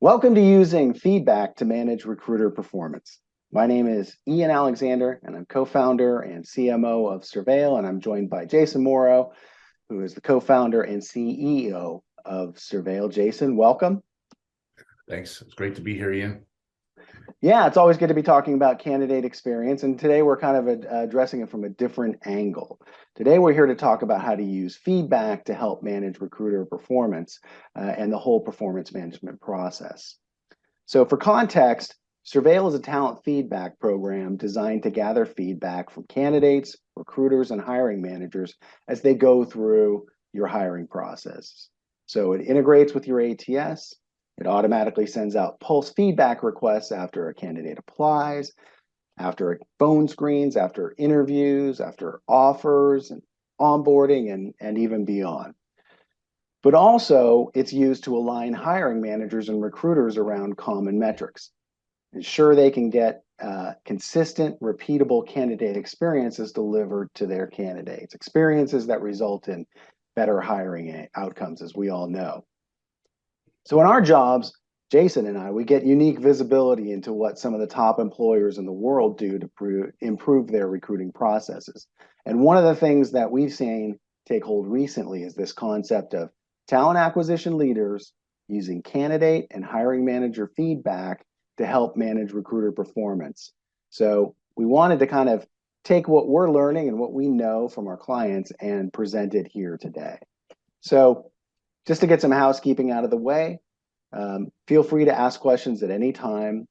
Welcome to using feedback to manage recruiter performance. My name is Ian Alexander, and I'm co-founder and CMO of Survale, and I'm joined by Jason Moreau, who is the co-founder and CEO of Survale. Jason, welcome. Thanks. It's great to be here, Ian. Yeah, it's always good to be talking about candidate experience, and today we're kind of addressing it from a different angle. Today we're here to talk about how to use feedback to help manage recruiter performance and the whole performance management process. So for context, Survale is a talent feedback program designed to gather feedback from candidates, recruiters, and hiring managers as they go through your hiring process. So it integrates with your ATS. It automatically sends out pulse feedback requests after a candidate applies, after phone screens, after interviews, after offers and onboarding, and even beyond. But also, it's used to align hiring managers and recruiters around common metrics. Ensure they can get consistent, repeatable candidate experiences delivered to their candidates, experiences that result in better hiring outcomes, as we all know. So in our jobs, Jason and I, we get unique visibility into what some of the top employers in the world do to improve their recruiting processes. And one of the things that we've seen take hold recently is this concept of talent acquisition leaders using candidate and hiring manager feedback to help manage recruiter performance. So we wanted to kind of take what we're learning and what we know from our clients and present it here today. So just to get some housekeeping out of the way, feel free to ask questions at any time.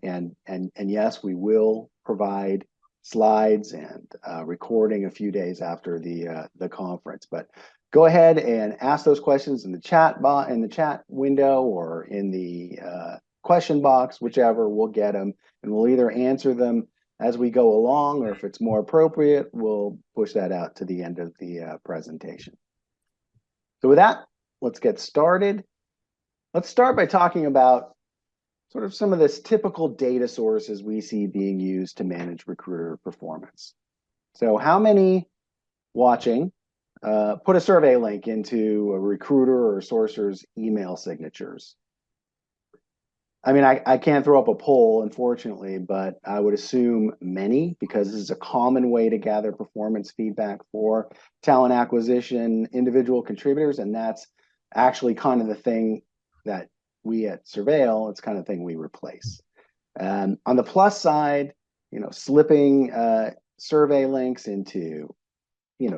And yes, we will provide slides and recording a few days after the conference. But go ahead and ask those questions in the chat window or in the question box, whichever. We'll get them, and we'll either answer them as we go along, or if it's more appropriate, we'll push that out to the end of the presentation. So with that, let's get started. Let's start by talking about sort of some of this typical data sources we see being used to manage recruiter performance. So how many watching put a survey link into a recruiter or sourcer's email signatures? I mean, I can't throw up a poll, unfortunately, but I would assume many, because this is a common way to gather performance feedback for talent acquisition individual contributors, and that's actually kind of the thing that we at Survale, it's kind of the thing we replace. On the plus side, slipping survey links into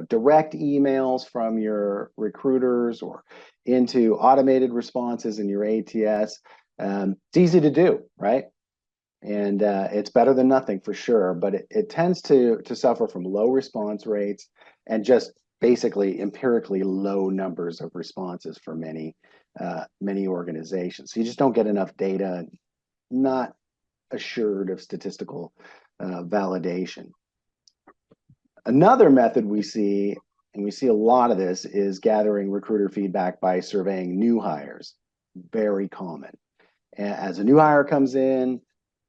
direct emails from your recruiters or into automated responses in your ATS. It's easy to do, right? And it's better than nothing for sure, but it tends to suffer from low response rates and just basically empirically low numbers of responses for many organizations. So you just don't get enough data, not assured of statistical validation. Another method we see, and we see a lot of this, is gathering recruiter feedback by surveying new hires. Very common. As a new hire comes in,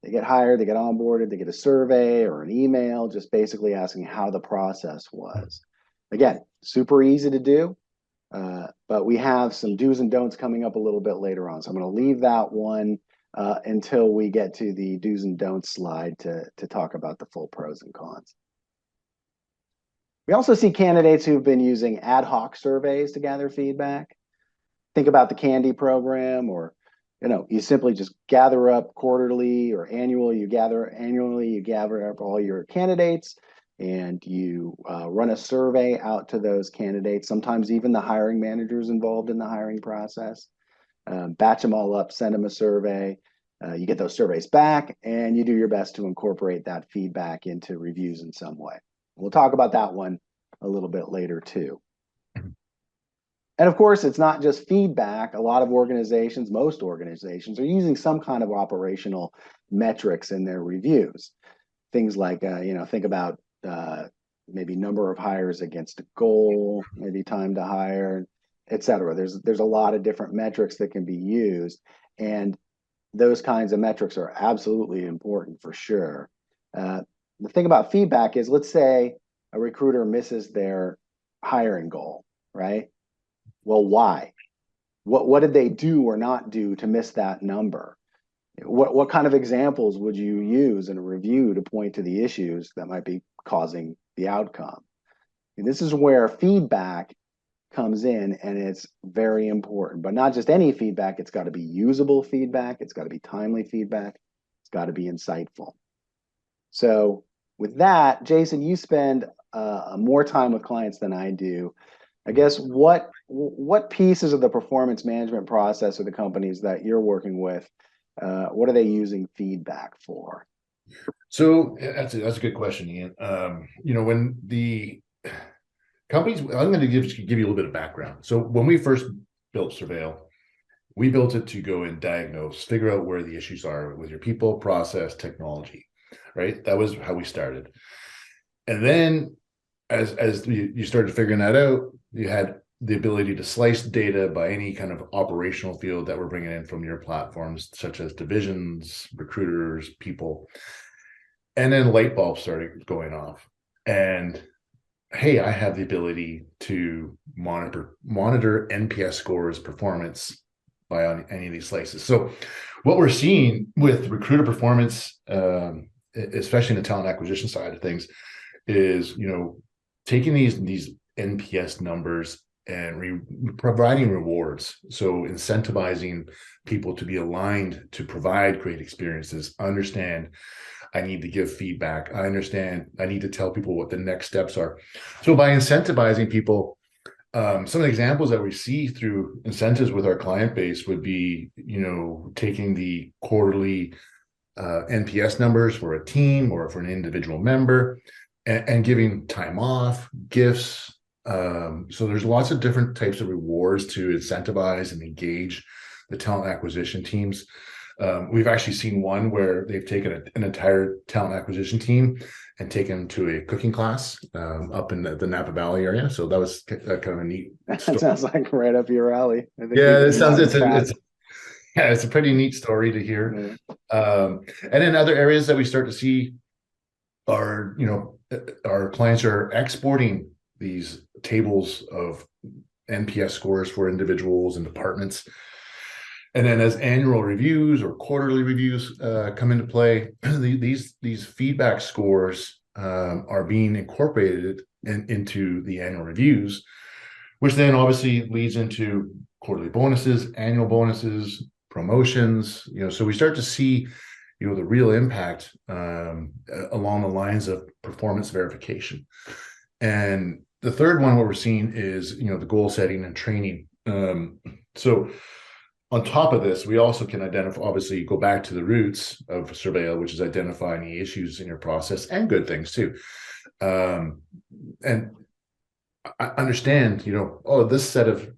they get hired, they get onboarded, they get a survey or an email, just basically asking how the process was. Again, super easy to do, but we have some do's and don'ts coming up a little bit later on. So I'm going to leave that one until we get to the do's and don'ts slide to talk about the full pros and cons. We also see candidates who've been using ad hoc surveys to gather feedback. Think about the Candy program, or you simply just gather up quarterly or annually. You gather up all your candidates, and you run a survey out to those candidates. Sometimes even the hiring managers involved in the hiring process. Batch them all up, send them a survey. You get those surveys back, and you do your best to incorporate that feedback into reviews in some way. We'll talk about that one a little bit later too. And of course, it's not just feedback. A lot of organizations, most organizations, are using some kind of operational metrics in their reviews. Things like, think about maybe number of hires against a goal, maybe time to hire, et cetera. There's a lot of different metrics that can be used, and those kinds of metrics are absolutely important for sure. The thing about feedback is, let's say a recruiter misses their hiring goal, right? Well, why? what did they do or not do to miss that number? What kind of examples would you use in a review to point to the issues that might be causing the outcome? And this is where feedback comes in, and it's very important, but not just any feedback. It's got to be usable feedback. It's got to be timely feedback. It's got to be insightful. So with that, Jason, you spend more time with clients than I do. I guess what pieces of the performance management process or the companies that you're working with, what are they using feedback for? So that's a good question, Ian. When the companies, I'm going to give you a little bit of background. So when we first built Survale, we built it to go and diagnose, figure out where the issues are with your people, process, technology, right? That was how we started. And then as you started figuring that out, you had the ability to slice data by any kind of operational field that we're bringing in from your platforms, such as divisions, recruiters, people. And then light bulbs started going off. And hey, I have the ability to monitor NPS scores, performance by on any of these slices. So what we're seeing with recruiter performance, especially in the talent acquisition side of things, is taking these NPS numbers and providing rewards. So incentivizing people to be aligned to provide great experiences, understand I need to give feedback. I understand I need to tell people what the next steps are. So by incentivizing people, some of the examples that we see through incentives with our client base would be, taking the quarterly NPS numbers for a team or for an individual member and giving time off, gifts. So there's lots of different types of rewards to incentivize and engage the talent acquisition teams. We've actually seen one where they've taken an entire talent acquisition team and taken them to a cooking class up in the Napa Valley area. So that was kind of a neat That story. sounds like right up your alley. I think Yeah, we it can have sounds a chat. it's a pretty neat story to hear. Yeah. And in other areas that we start to see are, our clients are exporting these tables of NPS scores for individuals and departments. And then as annual reviews or quarterly reviews come into play, these feedback scores are being incorporated into the annual reviews, which then obviously leads into quarterly bonuses, annual bonuses, promotions. So we start to see, the real impact along the lines of performance verification. And the third one, what we're seeing is, the goal setting and training. So on top of this, we also can identify, obviously, go back to the roots of Survale, which is identifying the issues in your process and good things too. And I understand, this set of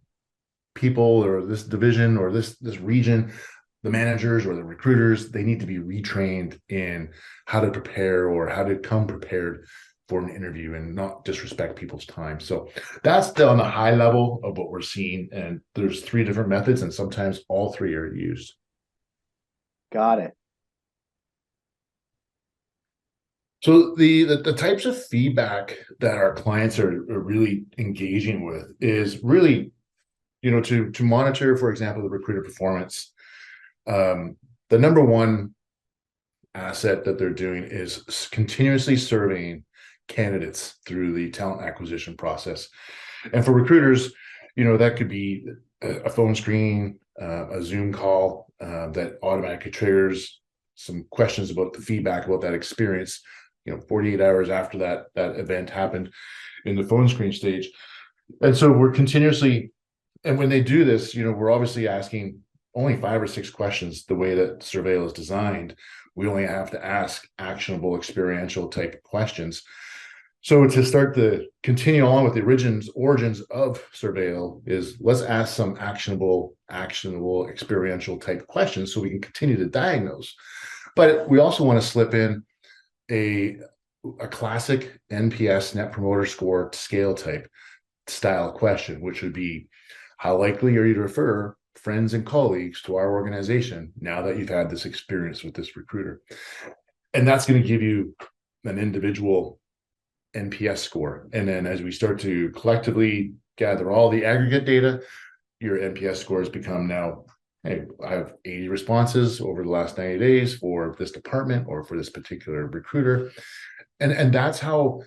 people or this division or this region, the managers or the recruiters, they need to be retrained in how to prepare or how to come prepared for an interview and not disrespect people's time. So that's on the high level of what we're seeing. And there's 3 different methods, and sometimes all 3 are used. Got it. So the types of feedback that our clients are really engaging with is really, to monitor, for example, the recruiter performance. The number one asset that they're doing is continuously surveying candidates through the talent acquisition process. And for recruiters, that could be a phone screen, a Zoom call that automatically triggers some questions about the feedback about that experience, 48 hours after that event happened in the phone screen stage. And so we're continuously, and when they do this, we're obviously asking only 5 or 6 questions. The way that Survale is designed, we only have to ask actionable experiential type questions. So to start to continue on with the origins of Survale is, let's ask some actionable experiential type questions so we can continue to diagnose. But we also want to slip in a classic NPS, Net Promoter Score scale type style question, which would be, how likely are you to refer friends and colleagues to our organization now that you've had this experience with this recruiter? And that's going to give you an individual NPS score. And then as we start to collectively gather all the aggregate data, your NPS scores become now, hey, I have 80 responses over the last 90 days for this department or for this particular recruiter. And that's how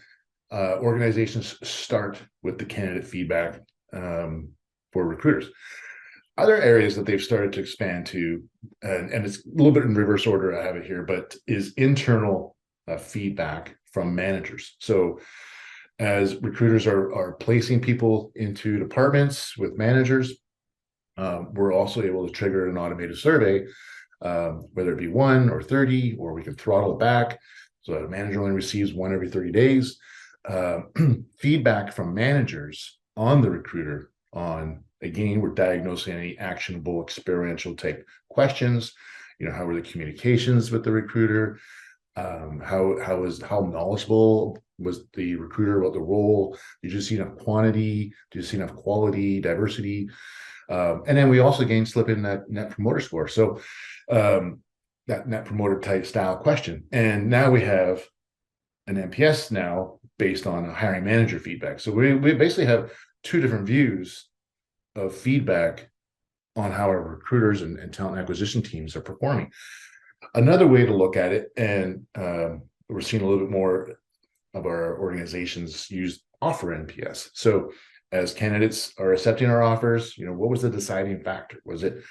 organizations start with the candidate feedback for recruiters. Other areas that they've started to expand to, and it's a little bit in reverse order, I have it here, but is internal feedback from managers. So as recruiters are placing people into departments with managers, we're also able to trigger an automated survey, whether it be 1 or 30, or we can throttle it back. So a manager only receives 1 every 30 days. Feedback from managers on the recruiter on, again, we're diagnosing any actionable experiential type questions. How were the communications with the recruiter? How knowledgeable was the recruiter about the role? Did you see enough quantity? Did you see enough quality, diversity? And then we also again slip in that net promoter score. So that net promoter type style question. And now we have an NPS now based on a hiring manager feedback. So we basically have 2 different views of feedback on how our recruiters and talent acquisition teams are performing. Another way to look at it, and we're seeing a little bit more of our organizations use offer NPS. So as candidates are accepting our offers, what was the deciding factor? Was it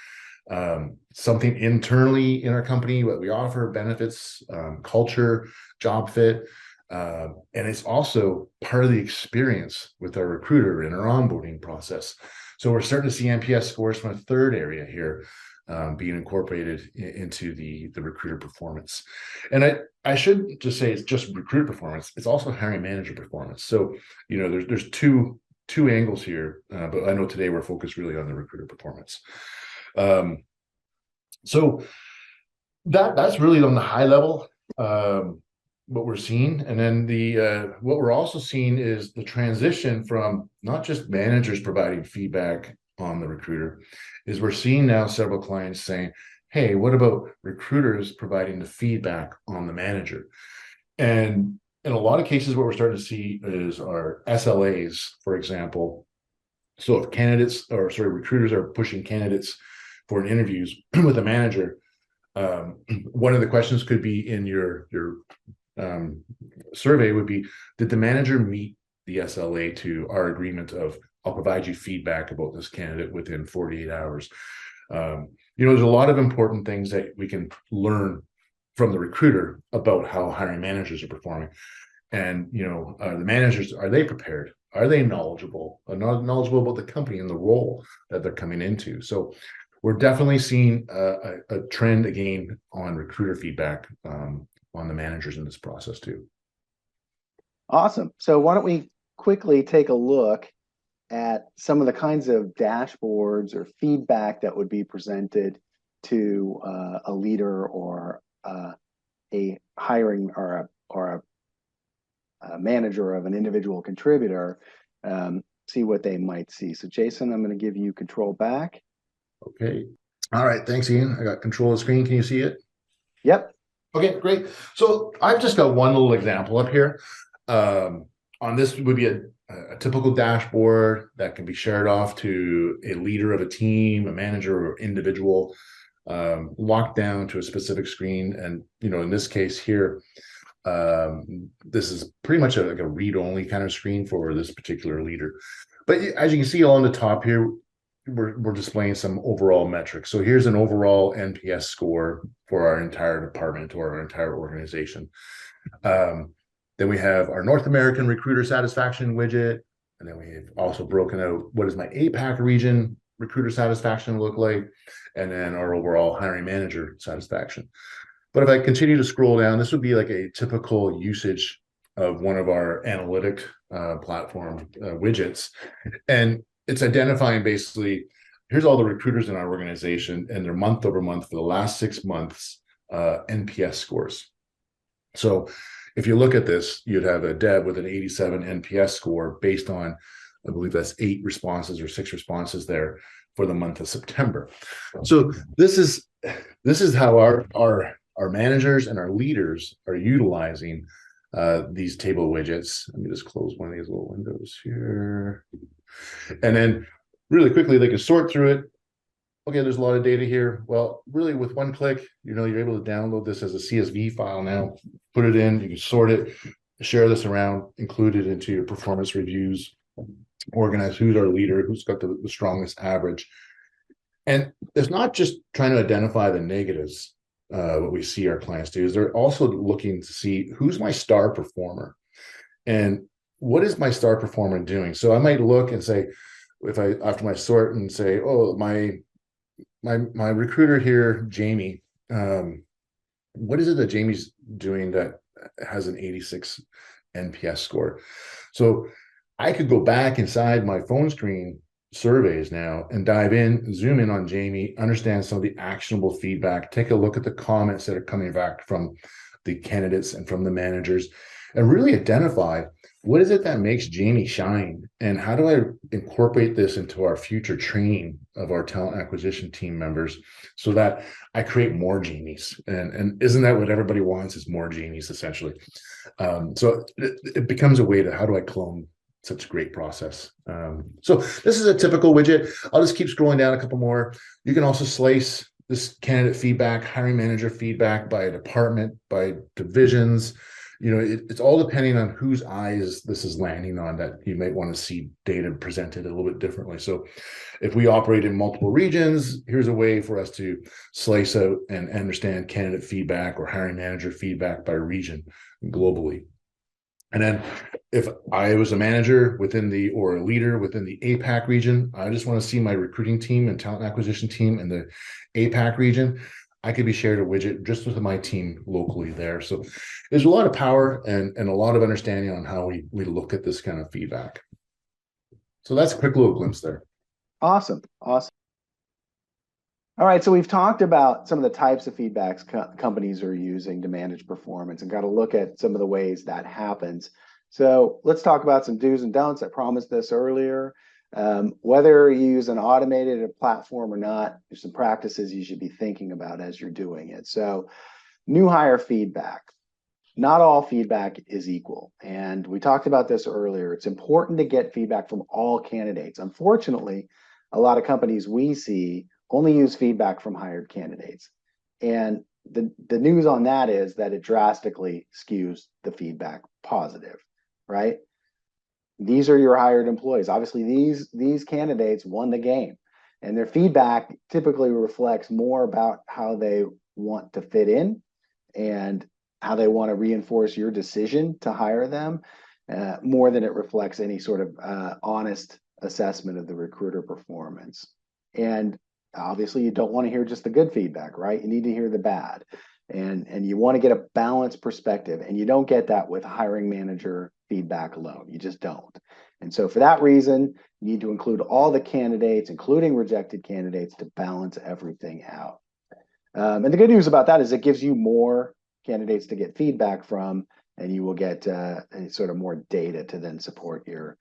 something internally in our company, what we offer, benefits, culture, job fit? And it's also part of the experience with our recruiter in our onboarding process. So we're starting to see NPS scores from a third area here being incorporated into the recruiter performance. And I shouldn't just say it's just recruiter performance, it's also hiring manager performance. So, there's two angles here, but I know today we're focused really on the recruiter performance. So that's really on the high level what we're seeing. And then what we're also seeing is the transition from not just managers providing feedback on the recruiter, is we're seeing now several clients saying, hey, what about recruiters providing the feedback on the manager? And in a lot of cases, what we're starting to see is our SLAs, for example. So if recruiters are pushing candidates for interviews with a manager, one of the questions could be in your survey would be, did the manager meet the SLA to our agreement of, I'll provide you feedback about this candidate within 48 hours. There's a lot of important things that we can learn from the recruiter about how hiring managers are performing. And, the managers, are they prepared? Are they knowledgeable? Knowledgeable about the company and the role that they're coming into? So we're definitely seeing a trend again on recruiter feedback on the managers in this process too. Awesome. So why don't we quickly take a look at some of the kinds of dashboards or feedback that would be presented to a leader or a hiring or a manager of an individual contributor, see what they might see. So Jason, I'm going to give you control back. Okay. All right. Thanks, Ian. I got control of the screen. Can you see it? Yep. Okay, great. So I've just got one little example up here. On this would be a typical dashboard that can be shared off to a leader of a team, a manager, or individual, locked down to a specific screen. And, in this case here, this is pretty much like a read-only kind of screen for this particular leader. But as you can see along the top here, we're displaying some overall metrics. So here's an overall NPS score for our entire department or our entire organization. Then we have our North American recruiter satisfaction widget. And then we have also broken out, what does my APAC region recruiter satisfaction look like? And then our overall hiring manager satisfaction. But if I continue to scroll down, this would be like a typical usage of one of our analytic platform widgets. And it's identifying basically, here's all the recruiters in our organization and their month over month for the last 6 months NPS scores. So if you look at this, you'd have a Deb with an 87 NPS score based on, I believe that's 8 responses or 6 responses there for the month of September. So this is how our managers and our leaders are utilizing these table widgets. Let me just close one of these little windows here. And then really quickly, they can sort through it. Okay, there's a lot of data here. Well, really, with one click, you're able to download this as a CSV file now, put it in, you can sort it, share this around, include it into your performance reviews, organize who's our leader, who's got the strongest average. And it's not just trying to identify the negatives, what we see our clients do, is they're also looking to see who's my star performer and what is my star performer doing. So I might look and say, if I after my sort and say, oh, my recruiter here, Jamie, what is it that Jamie's doing that has an 86 NPS score? So I could go back inside my phone screen surveys now and dive in, zoom in on Jamie, understand some of the actionable feedback, take a look at the comments that are coming back from the candidates and from the managers, and really identify what is it that makes Jamie shine, and how do I incorporate this into our future training of our talent acquisition team members so that I create more Jamies. And isn't that what everybody wants, is more Jamies essentially? So it becomes a way to, how do I clone such a great process? So this is a typical widget. I'll just keep scrolling down a couple more. You can also slice this candidate feedback, hiring manager feedback by department, by divisions. It's all depending on whose eyes this is landing on, that you might want to see data presented a little bit differently. So if we operate in multiple regions, here's a way for us to slice out and understand candidate feedback or hiring manager feedback by region globally. And then if I was a manager or a leader within the APAC region, I just want to see my recruiting team and talent acquisition team in the APAC region, I could be shared a widget just with my team locally there. So there's a lot of power and a lot of understanding on how we look at this kind of feedback. So that's a quick little glimpse there. Awesome. Awesome. All right, so we've talked about some of the types of feedbacks companies are using to manage performance, and got to look at some of the ways that happens. So let's talk about some do's and don'ts. I promised this earlier. Whether you use an automated platform or not, there's some practices you should be thinking about as you're doing it. So new hire feedback. Not all feedback is equal. And we talked about this earlier. It's important to get feedback from all candidates. Unfortunately, a lot of companies we see only use feedback from hired candidates. And the news on that is that it drastically skews the feedback positive, right? These are your hired employees. Obviously, these candidates won the game, and their feedback typically reflects more about how they want to fit in and how they want to reinforce your decision to hire them, more than it reflects any sort of honest assessment of the recruiter performance. And obviously, you don't want to hear just the good feedback, right? You need to hear the bad, and you want to get a balanced perspective, and you don't get that with hiring manager feedback alone. You just don't. And so for that reason, you need to include all the candidates, including rejected candidates, to balance everything out. And the good news about that is it gives you more candidates to get feedback from, and you will get sort of more data to then support your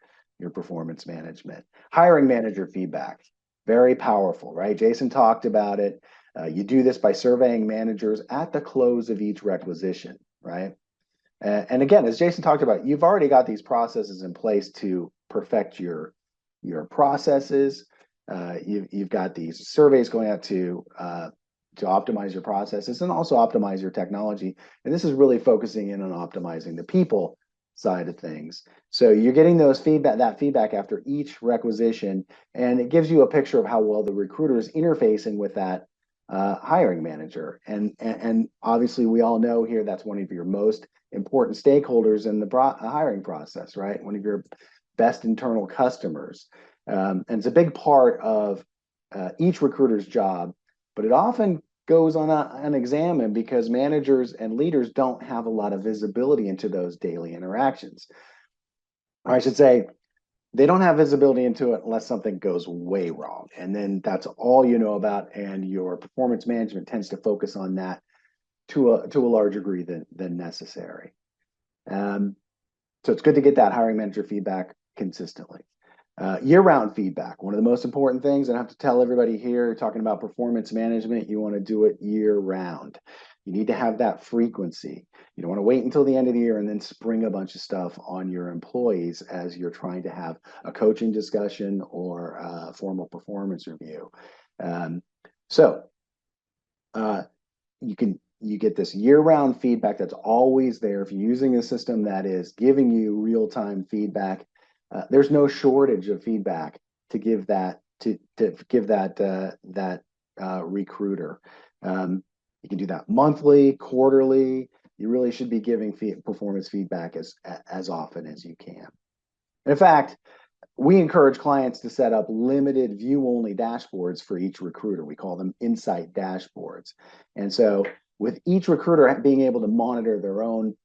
performance management. Hiring manager feedback, very powerful, right? Jason talked about it. You do this by surveying managers at the close of each requisition, right? And again, as Jason talked about, you've already got these processes in place to perfect your processes. You've got these surveys going out to optimize your processes and also optimize your technology. And this is really focusing in on optimizing the people side of things. So you're getting that feedback after each requisition, and it gives you a picture of how well the recruiter is interfacing with that hiring manager. And obviously, we all know here that's one of your most important stakeholders in the hiring process, right? One of your best internal customers. And it's a big part of each recruiter's job, but it often goes unexamined because managers and leaders don't have a lot of visibility into those daily interactions. Or I should say, they don't have visibility into it unless something goes way wrong. And then that's all you know about, and your performance management tends to focus on that to a larger degree than necessary. So it's good to get that hiring manager feedback consistently. Year-round feedback, one of the most important things. I have to tell everybody here, talking about performance management, you want to do it year-round. You need to have that frequency. You don't want to wait until the end of the year and then spring a bunch of stuff on your employees as you're trying to have a coaching discussion or a formal performance review. Um, so uh, you get this year-round feedback that's always there. If you're using a system that is giving you real-time feedback, there's no shortage of feedback to give that recruiter. You can do that monthly, quarterly. You really should be giving performance feedback as often as you can. In fact, we encourage clients to set up limited view-only dashboards for each recruiter. We call them insight dashboards. And so with each recruiter being able to monitor their own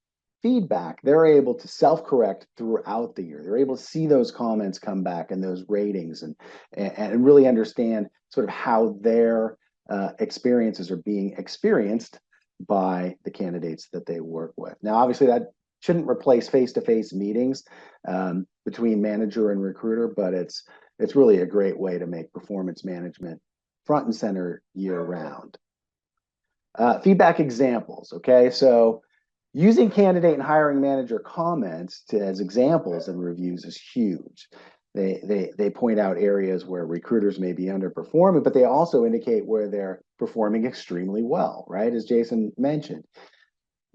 feedback, they're able to self-correct throughout the year. They're able to see those comments come back and those ratings and really understand sort of how their experiences are being experienced by the candidates that they work with. Now, obviously, that shouldn't replace face-to-face meetings between manager and recruiter, but it's really a great way to make performance management front and center year round. Feedback examples, okay? So using candidate and hiring manager comments as examples in reviews is huge. They point out areas where recruiters may be underperforming, but they also indicate where they're performing extremely well, right? As Jason mentioned.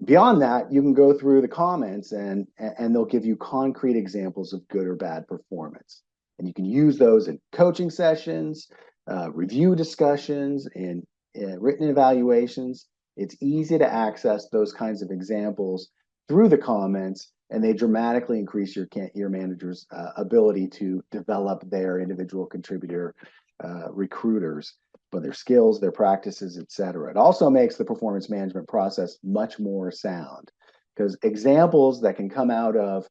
Beyond that, you can go through the comments and they'll give you concrete examples of good or bad performance. And you can use those in coaching sessions, review discussions, and written evaluations. It's easy to access those kinds of examples through the comments, and they dramatically increase your manager's ability to develop their individual contributor recruiters, but their skills, their practices, et cetera. It also makes the performance management process much more sound because examples that can come out of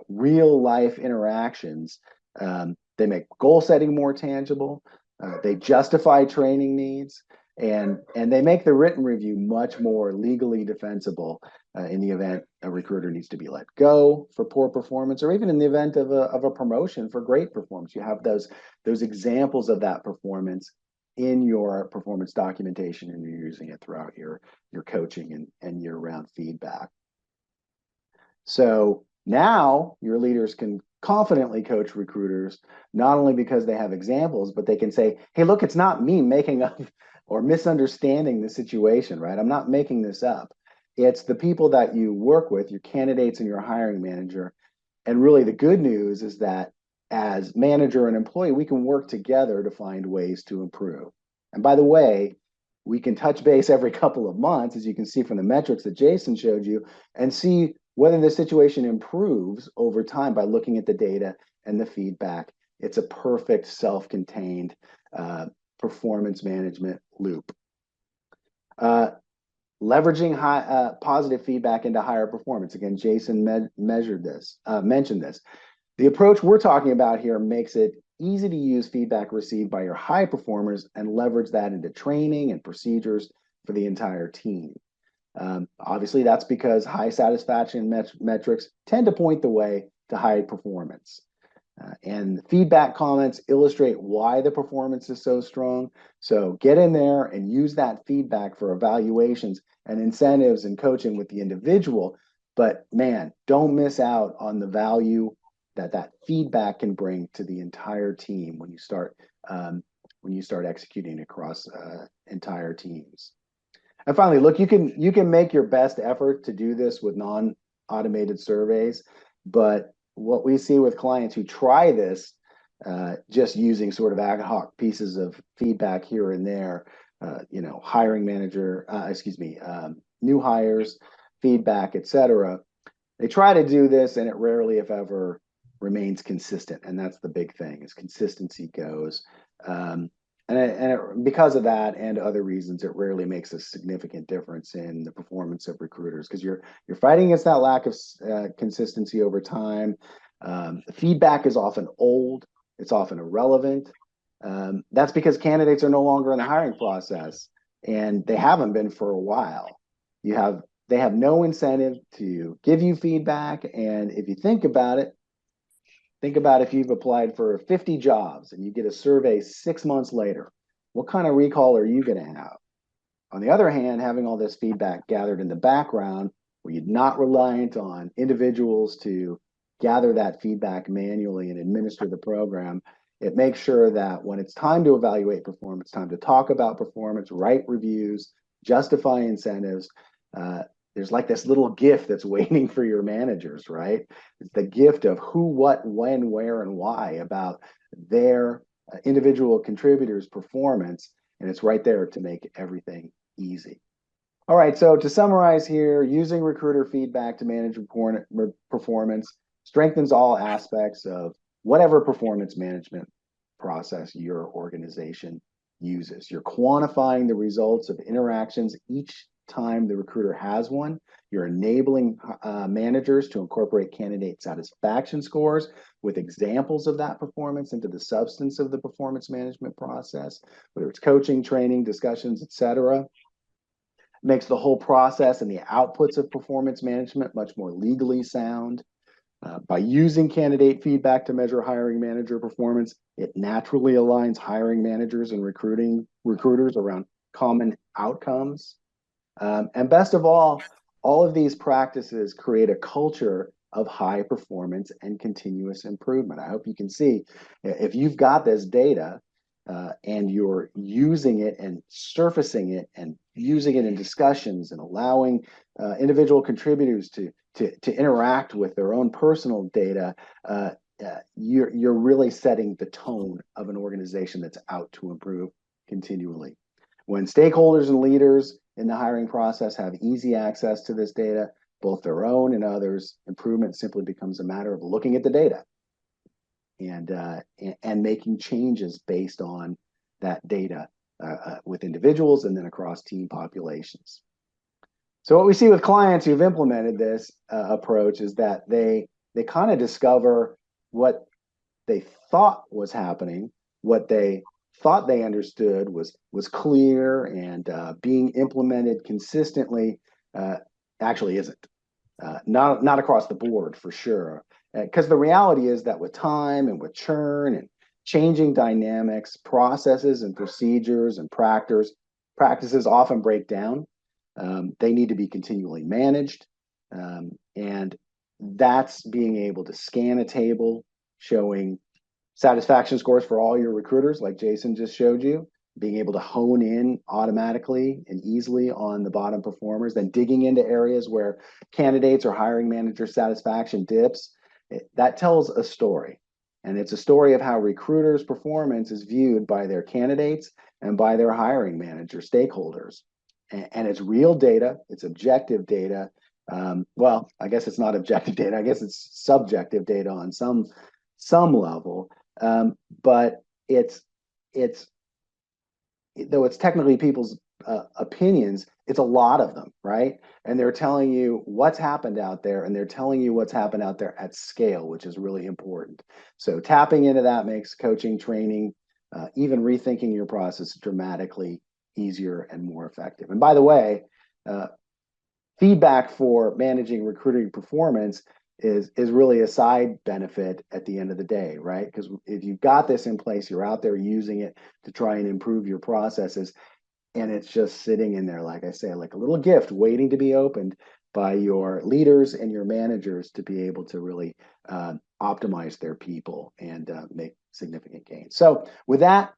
real life interactions, they make goal setting more tangible. They justify training needs, and they make the written review much more legally defensible in the event a recruiter needs to be let go for poor performance, or even in the event of a promotion for great performance. You have those examples of that performance in your performance documentation, and you're using it throughout your coaching and year-round feedback. So now your leaders can confidently coach recruiters, not only because they have examples, but they can say, hey, look, it's not me making up or misunderstanding the situation, right? I'm not making this up. It's the people that you work with, your candidates and your hiring manager. And really the good news is that as manager and employee, we can work together to find ways to improve. And by the way, we can touch base every couple of months, as you can see from the metrics that Jason showed you, and see whether the situation improves over time by looking at the data and the feedback. It's a perfect self-contained performance management loop. Leveraging positive feedback into higher performance. Again, Jason mentioned this. The approach we're talking about here makes it easy to use feedback received by your high performers and leverage that into training and procedures for the entire team. Obviously, that's because high satisfaction metrics tend to point the way to high performance. And feedback comments illustrate why the performance is so strong. So get in there and use that feedback for evaluations and incentives and coaching with the individual. But man, don't miss out on the value that feedback can bring to the entire team when you start executing across entire teams. And finally, look, you can make your best effort to do this with non-automated surveys, but what we see with clients who try this, just using sort of ad hoc pieces of feedback here and there, hiring manager, new hires, feedback, et cetera. They try to do this and it rarely, if ever, remains consistent. And that's the big thing, as consistency goes. Because of that and other reasons, it rarely makes a significant difference in the performance of recruiters because you're fighting against that lack of consistency over time. The feedback is often old, it's often irrelevant. That's because candidates are no longer in the hiring process, and they haven't been for a while. They have no incentive to give you feedback, and if you think about if you've applied for 50 jobs and you get a survey 6 months later, what kind of recall are you going to have? On the other hand, having all this feedback gathered in the background, where you're not reliant on individuals to gather that feedback manually and administer the program, it makes sure that when it's time to evaluate performance, time to talk about performance, write reviews, justify incentives, there's like this little gift that's waiting for your managers, right? It's the gift of who, what, when, where, and why about their individual contributors' performance, and it's right there to make everything easy. All right, so to summarize here, using recruiter feedback to manage performance strengthens all aspects of whatever performance management process your organization uses. You're quantifying the results of interactions each time the recruiter has one. You're enabling managers to incorporate candidate satisfaction scores with examples of that performance into the substance of the performance management process, whether it's coaching, training, discussions, et cetera. Makes the whole process and the outputs of performance management much more legally sound. By using candidate feedback to measure hiring manager performance, it naturally aligns hiring managers and recruiters around common outcomes. And best of all of these practices create a culture of high performance and continuous improvement. I hope you can see if you've got this data and you're using it and surfacing it and using it in discussions and allowing individual contributors to interact with their own personal data, you're really setting the tone of an organization that's out to improve continually. When stakeholders and leaders in the hiring process have easy access to this data, both their own and others, improvement simply becomes a matter of looking at the data and making changes based on that data with individuals and then across team populations. So what we see with clients who've implemented this approach is that they kind of discover what they thought was happening, what they thought they understood was clear and being implemented consistently actually isn't. Not across the board for sure. Because the reality is that with time and with churn and changing dynamics, processes and procedures and practices often break down. They need to be continually managed. And that's being able to scan a table showing satisfaction scores for all your recruiters, like Jason just showed you, being able to hone in automatically and easily on the bottom performers, then digging into areas where candidates or hiring manager satisfaction dips. That tells a story. And it's a story of how recruiters' performance is viewed by their candidates and by their hiring manager stakeholders. And it's real data, it's objective data. Well, I guess it's not objective data. I guess it's subjective data on some level. But it's though it's technically people's opinions, it's a lot of them, right? And they're telling you what's happened out there, and they're telling you what's happened out there at scale, which is really important. So tapping into that makes coaching, training, even rethinking your process dramatically easier and more effective. And by the way, feedback for managing recruiting performance is really a side benefit at the end of the day, right? Because if you've got this in place, you're out there using it to try and improve your processes, and it's just sitting in there, like I say, like a little gift waiting to be opened by your leaders and your managers to be able to really optimize their people and make significant gains. So with that,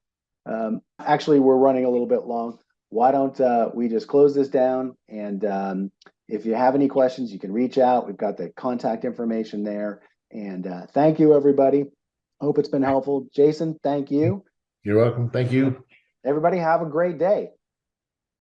actually, we're running a little bit long. Why don't we just close this down? And if you have any questions, you can reach out. We've got the contact information there. And thank you, everybody. Hope it's been helpful. Jason, thank you. You're welcome. Thank you. Everybody have a great day.